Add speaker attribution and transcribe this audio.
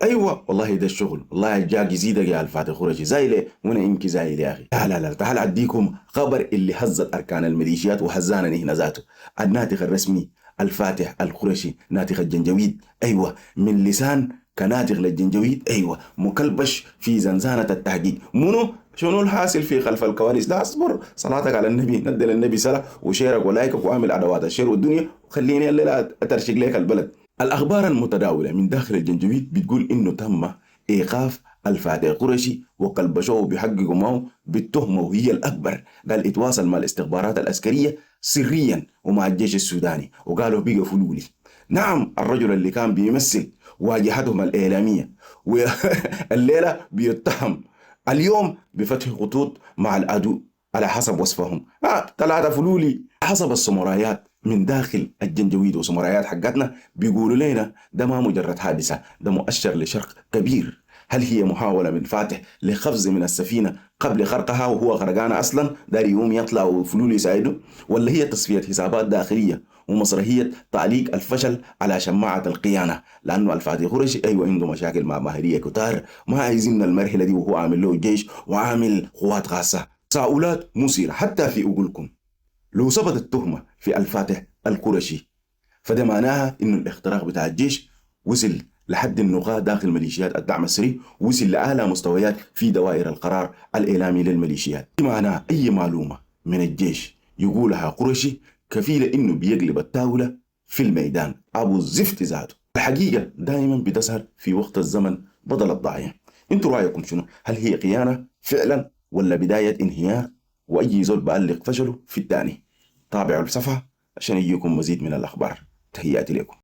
Speaker 1: ايوه والله ده الشغل، والله جاك يزيدك يا الفاتح خرجي زي ليه وانا انك زي ليه يا اخي. لا لا لا، تعال اديكم خبر اللي هزت اركان الميليشيات وهزانا هنا ذاته. الناطق الرسمي الفاتح القرشي ناطق الجنجويد، ايوه من لسان كناطق للجنجويد، ايوه مكلبش في زنزانه التحقيق. شنو الحاصل في خلف الكواليس؟ لا اصبر، صلاتك على النبي، ندي للنبي صلاه وشيرك ولايكك واعمل ادوات الشير والدنيا، وخليني الليله اترشق لك البلد. الأخبار المتداولة من داخل الجنجويد بتقول إنه تم إيقاف الفاتح قرشي وكلبشوه بيحققوا معه بالتهمة وهي الأكبر. قال اتواصل مع الاستخبارات العسكرية سريا ومع الجيش السوداني وقالوا بقى فلولي. نعم الرجل اللي كان بيمثل واجهتهم الإعلامية والليلة بيتهم اليوم بفتح خطوط مع العدو على حسب وصفهم. ثلاثة فلولي حسب السمرايات من داخل الجنجويد وسمرايات حقتنا بيقولوا لنا ده ما مجرد حادثة، ده مؤشر لشرق كبير. هل هي محاولة من فاتح لخفز من السفينة قبل غرقها وهو غرقان أصلا دار يقوم يطلع وفلول يساعده، ولا هي تصفية حسابات داخلية ومسرحية تعليق الفشل على شماعة القيانة؟ لأنه الفاتح قريشي أيوة عنده مشاكل مع ماهرية كتار، ما عايزين من المرحلة دي وهو عامل له جيش وعامل قوات خاصة. تساؤلات مثيرة حتى في أقولكم. لو ثبتت التهمة في الفاتح القرشي فده معناها انه الاختراق بتاع الجيش وصل لحد النقاة داخل ميليشيات الدعم السري، وصل لأعلى مستويات في دوائر القرار الإعلامي للميليشيات. معناها أي معلومة من الجيش يقولها قرشي كفيلة إنه بيقلب الطاولة في الميدان أبو الزفت ذاته. الحقيقة دائما بتظهر في وقت الزمن بدل الضايع. انتوا رأيكم شنو؟ هل هي خيانة فعلا ولا بداية انهيار وأي زول بألق فشله في الثاني؟ تابعوا الصفحة عشان يجيكم مزيد من الأخبار. تحياتي لكم.